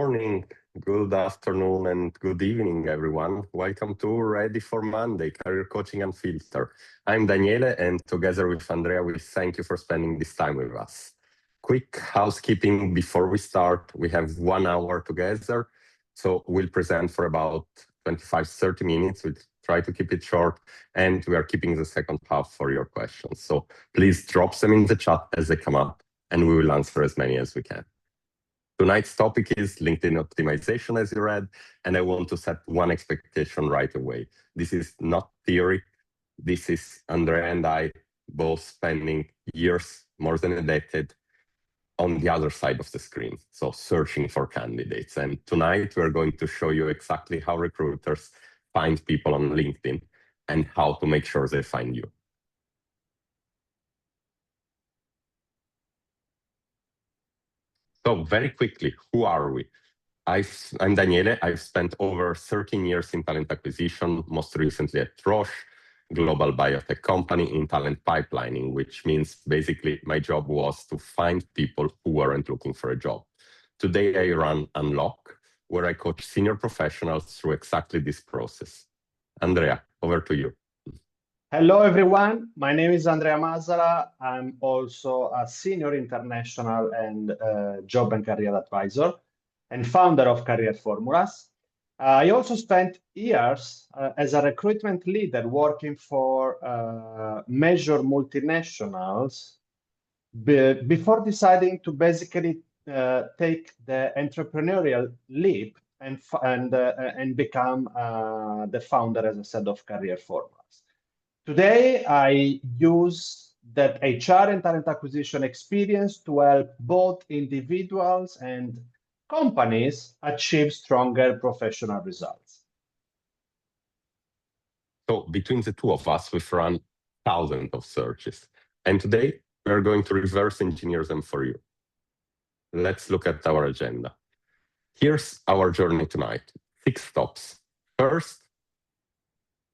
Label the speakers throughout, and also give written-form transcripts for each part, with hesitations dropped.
Speaker 1: morning, good afternoon, and good evening, everyone. Welcome to Ready for Monday, Career Coaching Unfiltered. I'm Daniele, and together with Andrea, we thank you for spending this time with us. Quick housekeeping before we start. We have 1 hour together, so we'll present for about 25-30 minutes. We'll try to keep it short, and we are keeping the second half for your questions. So please drop them in the chat as they come up, and we will answer as many as we can. Tonight's topic is LinkedIn optimization, as you read, and I want to set one expectation right away. This is not theory. This is Andrea and I both spending years, more than a decade, on the other side of the screen, so searching for candidates. And tonight we're going to show you exactly how recruiters find people on LinkedIn and how to make sure they find you. So very quickly, who are we? I'm Daniele. I've spent over 13 years in talent acquisition, most recently at Roche, global biotech company in talent pipelining, which means basically my job was to find people who weren't looking for a job. Today I run Unlock, where I coach senior professionals through exactly this process. Andrea, over to you.
Speaker 2: Hello, everyone. My name is Andrea Masala. I'm also a senior international and job and career advisor and founder of Career Formulas. I also spent years as a recruitment leader working for major multinationals before deciding to basically take the entrepreneurial leap and become the founder, as I said, of Career Formulas. Today, I use that HR and talent acquisition experience to help both individuals and companies achieve stronger professional results.
Speaker 1: So between the two of us, we've run thousands of searches. And today, we're going to reverse engineer them for you. Let's look at our agenda. Here's our journey tonight. 6 stops. First,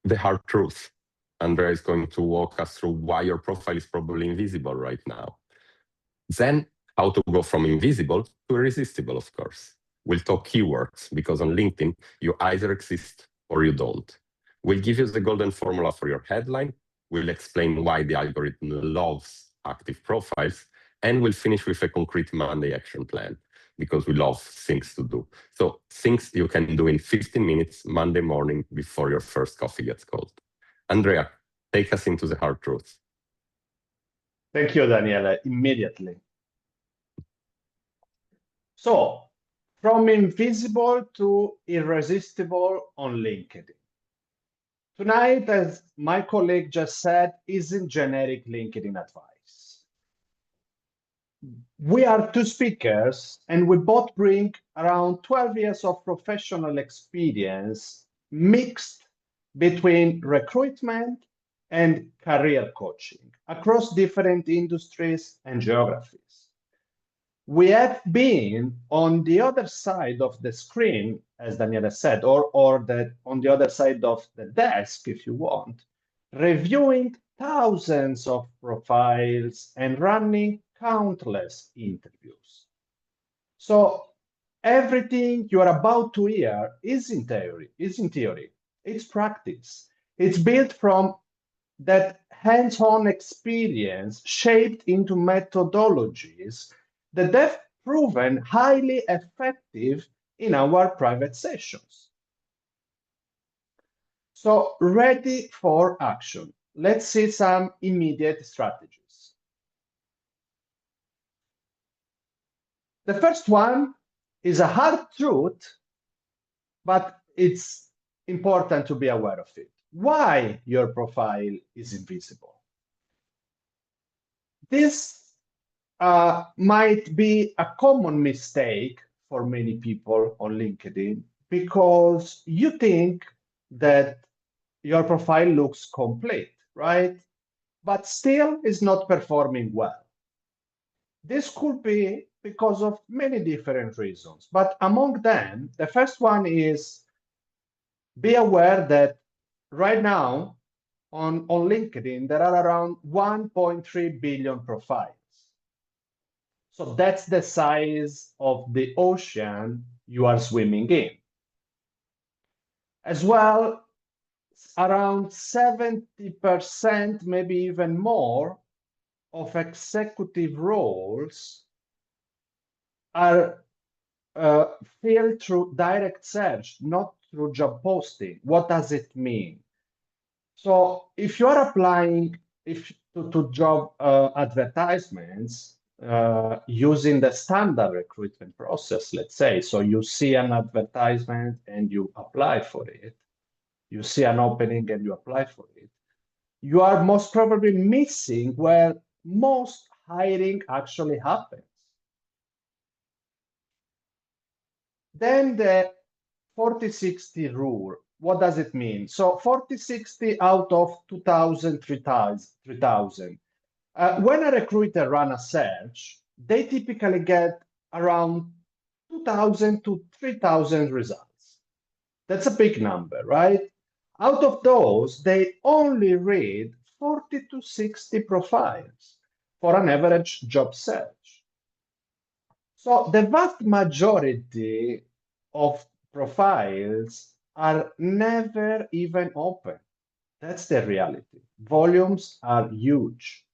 Speaker 1: the hard truth. Andrea is going to walk us through why your profile is probably invisible right now. Then, how to go from invisible to irresistible, of course. We'll talk keywords, because on LinkedIn, you either exist or you don't. We'll give you the golden formula for your headline. We'll explain why the algorithm loves active profiles. And we'll finish with a concrete Monday action plan, because we love things to do. So things you can do in 15 minutes Monday morning before your first coffee gets cold. Andrea, take us into the hard truth.
Speaker 2: Thank you, Daniele. Immediately. So, from invisible to irresistible on LinkedIn. Tonight, as my colleague just said, isn't generic LinkedIn advice. We are 2 speakers, and we both bring around 12 years of professional experience mixed between recruitment and career coaching across different industries and geographies. We have been on the other side of the screen, as Daniela said, or on the other side of the desk, if you want, reviewing thousands of profiles and running countless interviews. So everything you are about to hear is in theory. It's practice. It's built from that hands-on experience shaped into methodologies that have proven highly effective in our private sessions. So ready for action. Let's see some immediate strategies. The first one is a hard truth, but it's important to be aware of it. Why your profile is invisible. This might be a common mistake for many people on LinkedIn, because you think that your profile looks complete, right? But still is not performing well. This could be because of many different reasons, but among them, the first one is be aware that right now on LinkedIn, there are around 1.3 billion profiles. So that's the size of the ocean you are swimming in. As well, around 70%, maybe even more, of executive roles are filled through direct search, not through job posting. What does it mean? So if you are applying to job advertisements using the standard recruitment process, let's say, so you see an advertisement and you apply for it, you see an opening and you apply for it, you are most probably missing where most hiring actually happens. Then the 40-60 rule, what does it mean? So 40-60 out of 2,000, 3,000. When a recruiter runs a search, they typically get around 2,000 to 3,000 results. That's a big number, right? Out of those, they only read 40 to 60 profiles for an average job search. So the vast majority of profiles are never even open. That's the reality. Volumes are huge.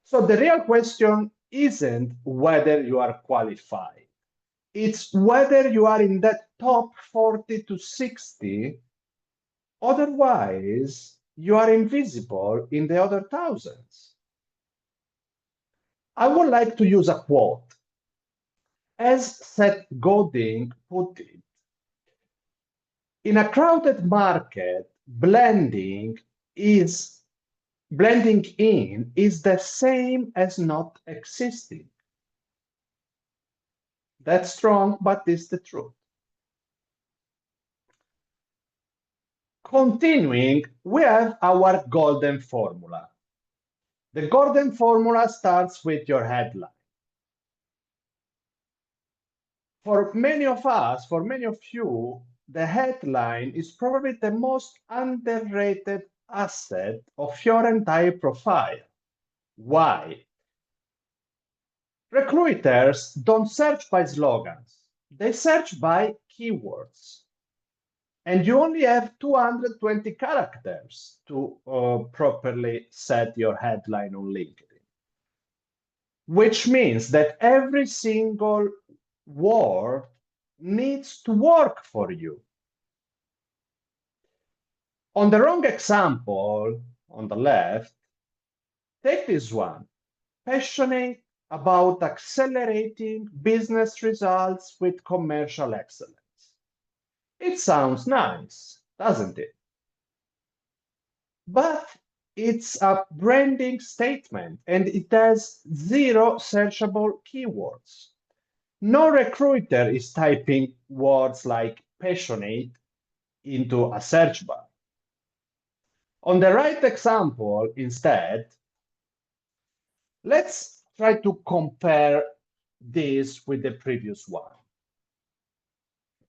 Speaker 2: So the real question isn't whether you are qualified. It's whether you are in that top 40 to 60. Otherwise, you are invisible in the other thousands. I would like to use a quote. As Seth Godin put it, in a crowded market, blending in is the same as not existing. That's strong, but it's the truth. Continuing, we have our golden formula. The golden formula starts with your headline. For many of us, for many of you, the headline is probably the most underrated asset of your entire profile. Why? Recruiters don't search by slogans. They search by keywords. And you only have 220 characters to properly set your headline on LinkedIn. Which means that every single word needs to work for you. On the wrong example, on the left, take this one. Passionate about accelerating business results with commercial excellence. It sounds nice, doesn't it? But it's a branding statement and it has 0 searchable keywords. No recruiter is typing words like passionate into a search bar. On the right example, instead, let's try to compare this with the previous one.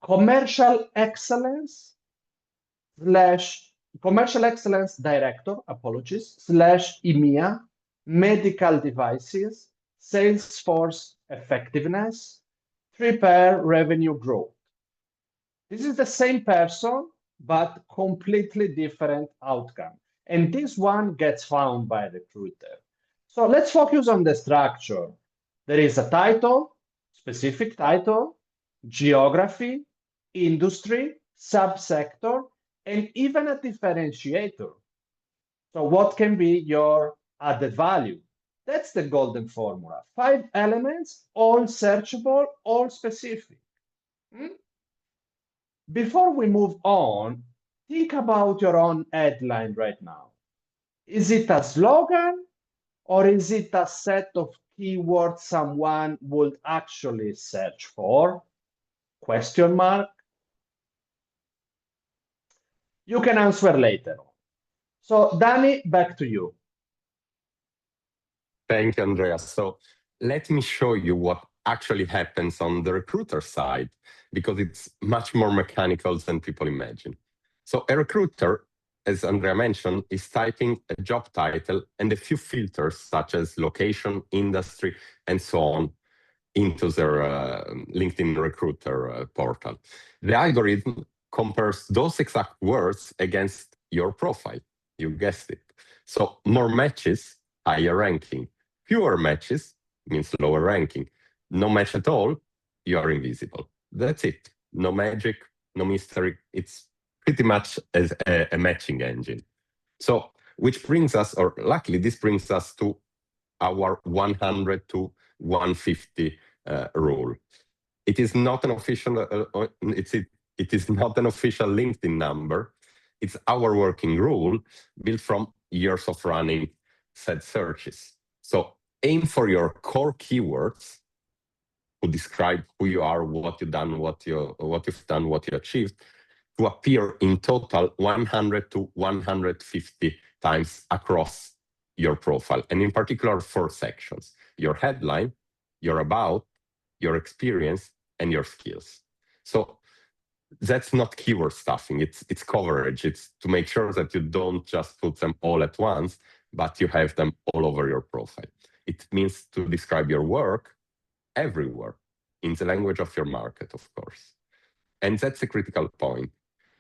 Speaker 2: Commercial excellence director, / EMEA, medical devices, Salesforce effectiveness, prepare revenue growth. This is the same person, but completely different outcome. And this one gets found by a recruiter. So let's focus on the structure. There is a title, specific title, geography, industry, subsector, and even a differentiator. So what can be your added value? That's the golden formula. 5 elements, all searchable, all specific. Before we move on, think about your own headline right now. Is it a slogan or is it a set of keywords someone would actually search for? Question mark. You can answer later. So Danny, back to you.
Speaker 1: Thank you, Andrea. So let me show you what actually happens on the recruiter side, because it's much more mechanical than people imagine. So a recruiter, as Andrea mentioned, is typing a job title and a few filters such as location, industry, and so on into their LinkedIn recruiter portal. The algorithm compares those exact words against your profile. You guessed it. So more matches, higher ranking. Fewer matches means lower ranking. No match at all, you are invisible. That's it. No magic, no mystery. It's pretty much a matching engine. So, which brings us, or luckily, this brings us to our 100 to 150 rule. It is not an official. It is not an official LinkedIn number. It's our working rule built from years of running said searches. So aim for your core keywords to describe who you are, what you've done, what you've done, what you achieved, to appear in total 100 to 150 times across your profile, and in particular 4 sections: your headline, your about, your experience, and your skills. So that's not keyword stuffing, it's coverage. It's to make sure that you don't just put them all at once, but you have them all over your profile. It means to describe your work everywhere, in the language of your market, of course. And that's a critical point.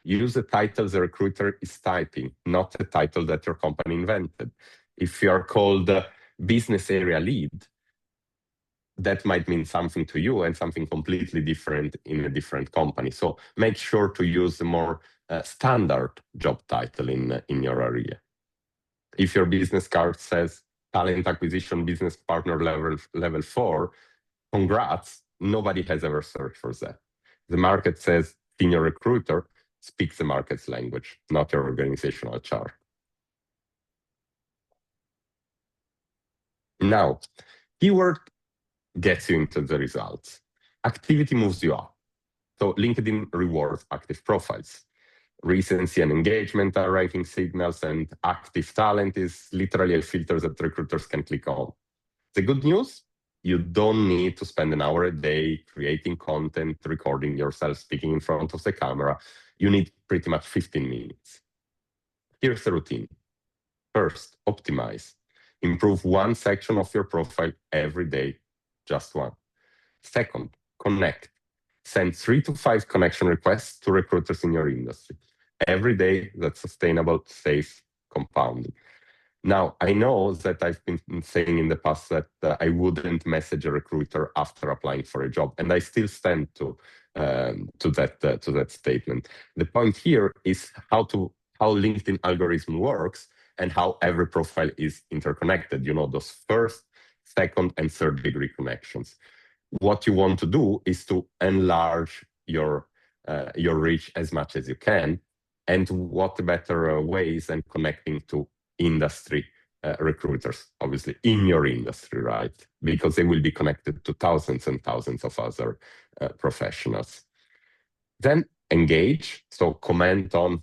Speaker 1: Use a title the recruiter is typing, not a title that your company invented. If you are called business area lead, that might mean something to you and something completely different in a different company. So make sure to use a more standard job title in your area. If your business card says talent acquisition business partner level 4, congrats, nobody has ever searched for that. The market says senior recruiter, speaks the market's language, not your organizational chart. Now, keyword gets you into the results. Activity moves you up. So LinkedIn rewards active profiles. Recency and engagement are ranking signals, and active talent is literally a filter that recruiters can click on. The good news, you don't need to spend an hour a day creating content, recording yourself speaking in front of the camera. You need pretty much 15 minutes. Here's the routine. First, optimize. Improve one section of your profile every day, just one. Second, connect. Send 3 to 5 connection requests to recruiters in your industry. Every day, that's sustainable, safe, compounding. Now, I know that I've been saying in the past that I wouldn't message a recruiter after applying for a job, and I still stand to that statement. The point here is how LinkedIn algorithm works and how every profile is interconnected. You know, those first, second, and third degree connections. What you want to do is to enlarge your reach as much as you can, and what better ways than connecting to industry recruiters, obviously in your industry, right? Because they will be connected to thousands and thousands of other professionals. Then engage, so comment on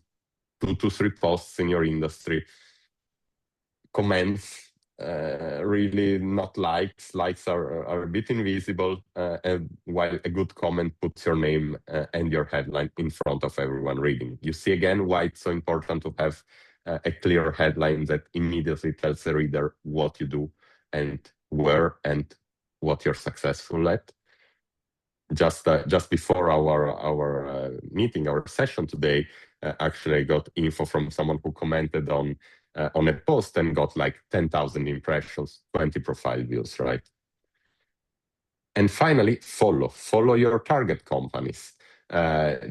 Speaker 1: 2 to 3 posts in your industry. Comments, really not likes. Likes are a bit invisible, while a good comment puts your name and your headline in front of everyone reading. You see again why it's so important to have a clear headline that immediately tells the reader what you do and where and what you're successful at. Just before our meeting, our session today, actually I got info from someone who commented on a post and got like 10,000 impressions, 20 profile views, right? And finally, follow your target companies.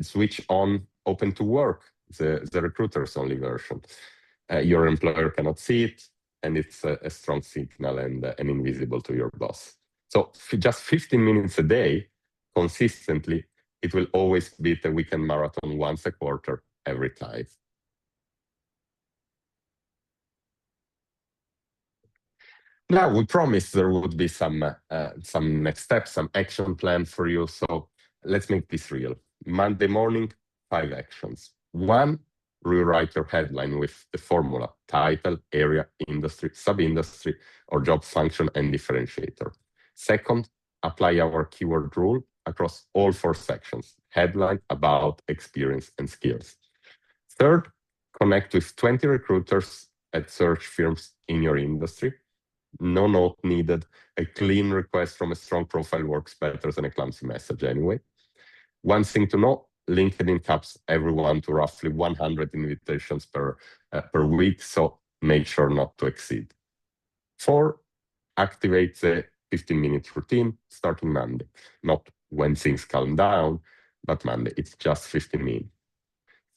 Speaker 1: Switch on open to work, the recruiters only version. Your employer cannot see it, and it's a strong signal and invisible to your boss. So just 15 minutes a day, consistently, it will always beat a weekend marathon once a quarter, every time. Now, we promised there would be some next steps, some action plan for you. So let's make this real. Monday morning, 5 actions. 1, rewrite your headline with the formula: title, area, industry, sub-industry, or job function and differentiator. Second, apply our keyword rule across all 4 sections: headline, about, experience, and skills. Third, connect with 20 recruiters at search firms in your industry. no note needed. A clean request from a strong profile works better than a clumsy message anyway. One thing to know, LinkedIn caps everyone to roughly 100 invitations per week, so make sure not to exceed. 4, activate the 15-minute routine starting Monday, not when things calm down, but Monday. It's just 15 minutes.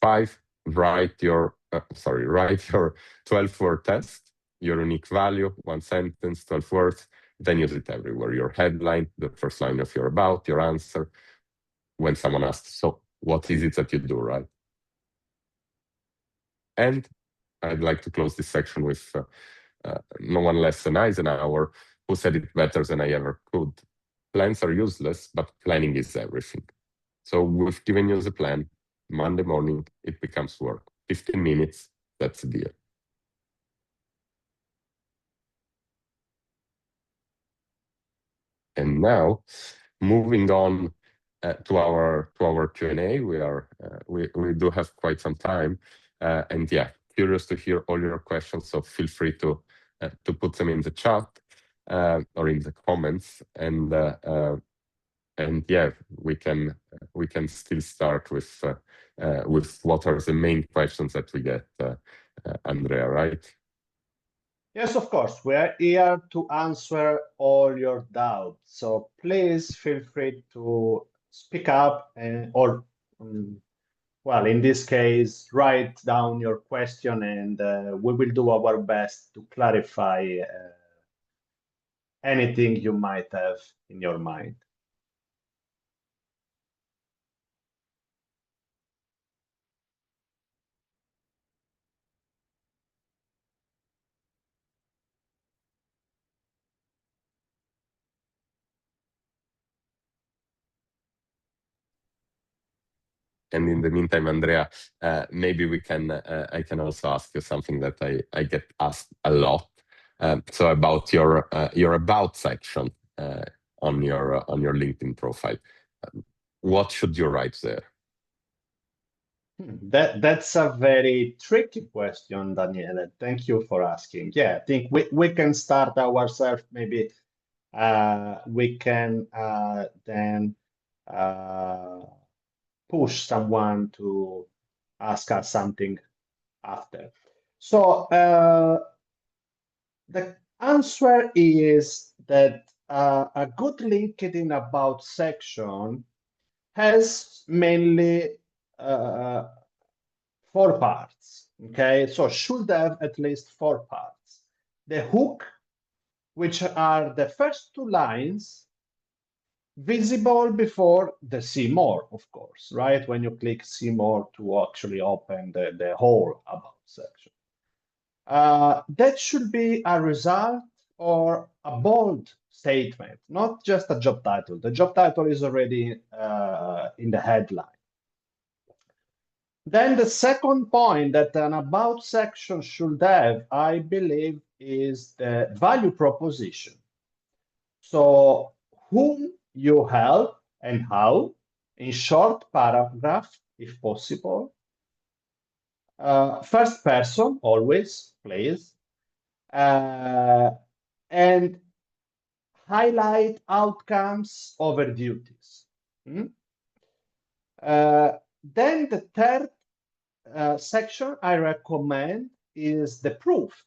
Speaker 1: 5, write your 12-word test, your unique value, 1 sentence, 12 words, then use it everywhere. Your headline, the first line of your about, your answer. When someone asks, so what is it that you do, right? And I'd like to close this section with no one less than Eisenhower, who said it better than I ever could. Plans are useless, but planning is everything. So we've given you the plan. Monday morning, it becomes work. 15 minutes, that's the deal. And now, moving on to our Q&A, we do have quite some time, and yeah, curious to hear all your questions. So feel free to put them in the chat or in the comments, and yeah, we can still start with what are the main questions that we get, Andrea, right?
Speaker 2: Yes, of course. We're here to answer all your doubts. So please feel free to speak up or, well, in this case, write down your question, and we will do our best to clarify anything you might have in your mind.
Speaker 1: And in the meantime, Andrea, maybe we can I can also ask you something that I get asked a lot. So about your about section on your LinkedIn profile. What should you write there?
Speaker 2: That's a very tricky question, Daniele. Thank you for asking. Yeah, I think we can start ourselves. Maybe we can then push someone to ask us something after. So the answer is that a good LinkedIn about section has mainly 4 parts. Okay, so should have at least 4 parts. The hook, which are the first 2 lines visible before the see more, of course, right? When you click see more to actually open the whole about section. That should be a result or a bold statement, not just a job title. The job title is already in the headline. Then the second point that an about section should have, I believe, is the value proposition. So whom you help and how, in short paragraph, if possible. First person, always, please. And highlight outcomes over duties. Then the third section I recommend is the proof.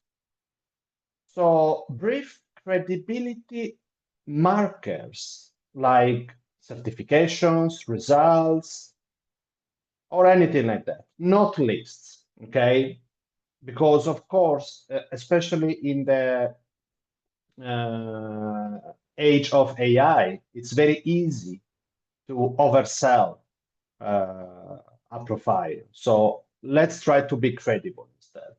Speaker 2: So brief credibility markers like certifications, results, or anything like that, not lists, okay? Because of course, especially in the age of AI, it's very easy to oversell a profile. So let's try to be credible instead.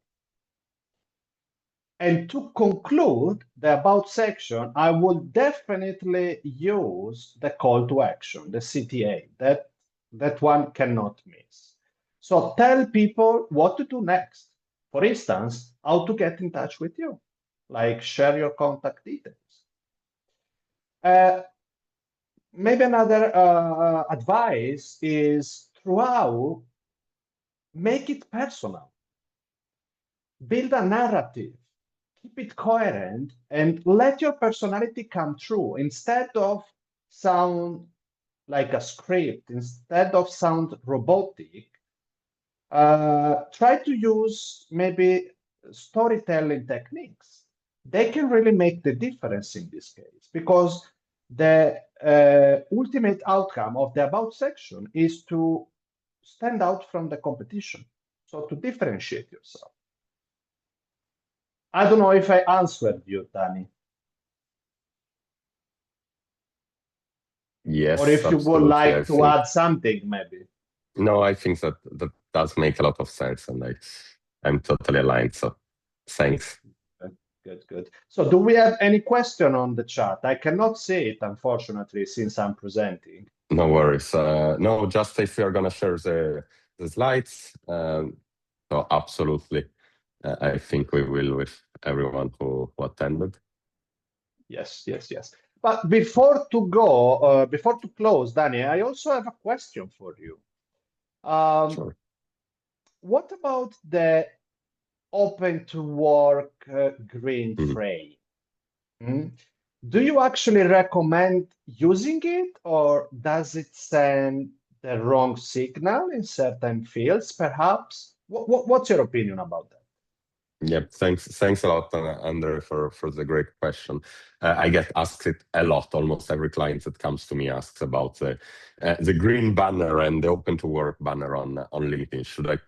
Speaker 2: And to conclude the about section, I will definitely use the call to action, the CTA. That one cannot miss. So tell people what to do next. For instance, how to get in touch with you, like share your contact details. Maybe another advice is throughout, make it personal. Build a narrative. keep it coherent and let your personality come through instead of sound like a script, instead of sound robotic. Try to use maybe storytelling techniques. They can really make the difference in this case because the ultimate outcome of the about section is to stand out from the competition. So to differentiate yourself. I don't know if I answered you, Danny.
Speaker 1: Yes,
Speaker 2: Or if you would
Speaker 1: absolutely.
Speaker 2: like to add something, maybe.
Speaker 1: No, I think that does make a lot of sense, and I'm totally aligned. So thanks.
Speaker 2: Good. So do we have any question on the chat? I cannot see it, unfortunately, since I'm presenting.
Speaker 1: No worries. No, just if you're gonna share the slides. So absolutely, I think we will with everyone who attended.
Speaker 2: Yes. But before to close, Danny, I also have a question for you.
Speaker 1: Sure.
Speaker 2: What about the open to work green frame? Do you actually recommend using it, or does it send the wrong signal in certain fields, perhaps? What's your opinion about that?
Speaker 1: Yep. Thanks a lot, Andre, for the great question. I get asked it a lot. Almost every client that comes to me asks about the green banner and the open to work banner on LinkedIn. Should I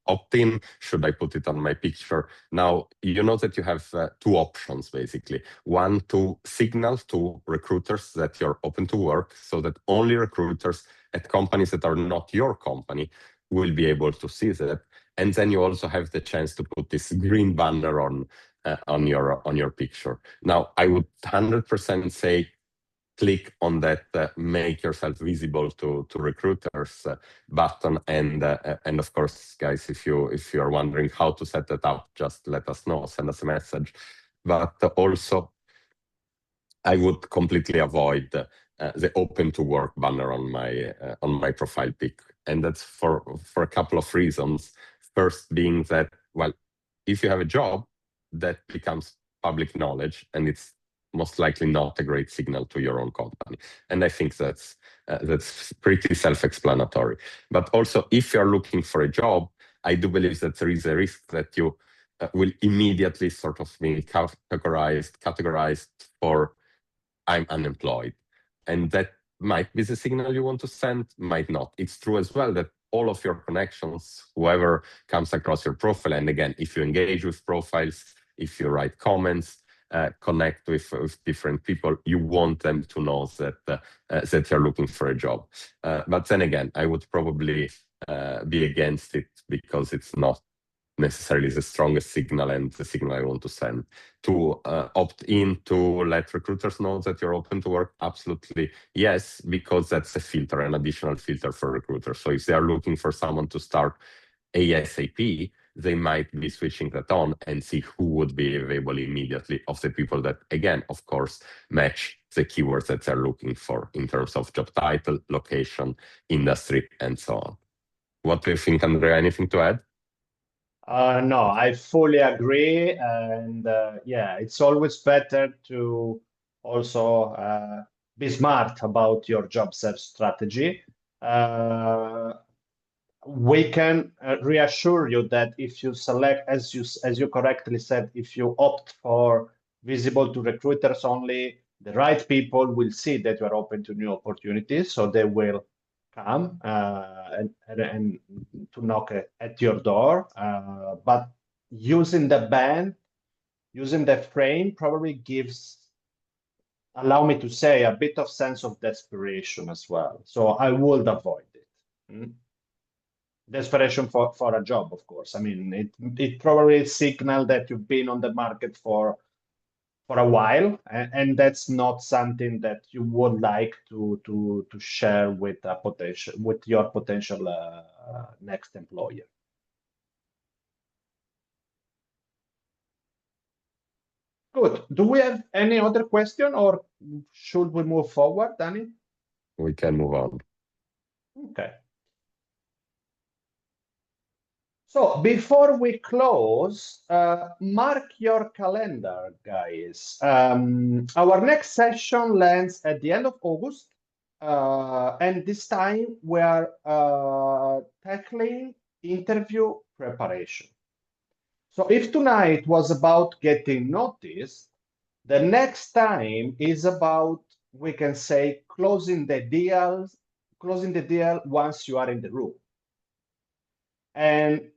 Speaker 1: opt in? Should I put it on my picture? Now, you know that you have two options, basically. One, to signal to recruiters that you're open to work so that only recruiters at companies that are not your company will be able to see that. And then you also have the chance to put this green banner on your picture. Now, I would 100% say click on that make yourself visible to recruiters button, and of course, guys, if you are wondering how to set that up, just let us know, send us a message. But also, I would completely avoid the open to work banner on my profile pic, and that's for a couple of reasons. First being that, well, if you have a job, that becomes public knowledge, and it's most likely not a great signal to your own company. And I think that's pretty self-explanatory. But also, if you're looking for a job, I do believe that there is a risk that you will immediately sort of be categorized for I'm unemployed. And that might be the signal you want to send, might not. It's true as well that all of your connections, whoever comes across your profile, and again, if you engage with profiles, if you write comments, connect with different people, you want them to know that you're looking for a job. But then again, I would probably be against it because it's not necessarily the strongest signal and the signal I want to send. To opt in to let recruiters know that you're open to work, absolutely yes, because that's a filter, an additional filter for recruiters. So if they are looking for someone to start ASAP, they might be switching that on and see who would be available immediately of the people that, again, of course, match the keywords that they're looking for in terms of job title, location, industry, and so on. What do you think, Andrea? Anything to add?
Speaker 2: No, I fully agree. And yeah, it's always better to also be smart about your job search strategy. We can reassure you that if you select, as you correctly said, if you opt for visible to recruiters only, the right people will see that you are open to new opportunities, so they will come and to knock at your door. But using the band, using the frame probably gives, allow me to say, a bit of sense of desperation as well. So I would avoid it. Desperation for a job, of course. I mean, it probably signal that you've been on the market for a while, and that's not something that you would like to share with your potential next employer. Good. Do we have any other question, or should we move forward, Danny?
Speaker 1: We can move on.
Speaker 2: Okay. So before we close, mark your calendar, guys. Our next session lands at the end of August, and this time we are tackling interview preparation. So if tonight was about getting noticed, the next time is about, we can say, closing the deal once you are in the room. And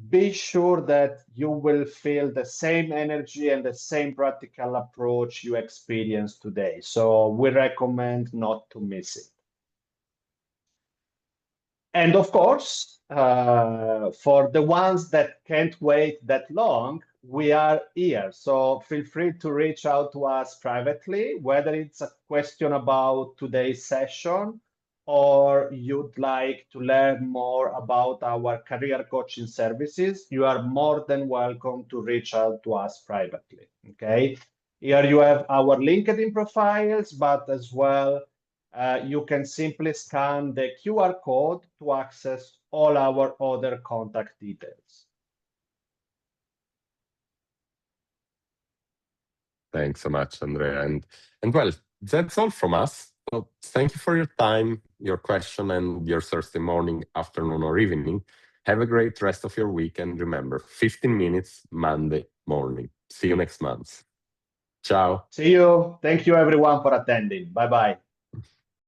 Speaker 2: be sure that you will feel the same energy and the same practical approach you experienced today. So we recommend not to miss it. And of course, for the ones that can't wait that long, we are here. So feel free to reach out to us privately, whether it's a question about today's session or you'd like to learn more about our career coaching services. You are more than welcome to reach out to us privately. Okay. Here you have our LinkedIn profiles, but as well, you can simply scan the QR code to access all our other contact details.
Speaker 1: Thanks so much, Andrea. And well, that's all from us. So thank you for your time, your question, and your Thursday morning, afternoon, or evening. Have a great rest of your week. And remember, 15 minutes Monday morning. See you next month. Ciao.
Speaker 2: See you. Thank you, everyone, for attending. Bye-bye.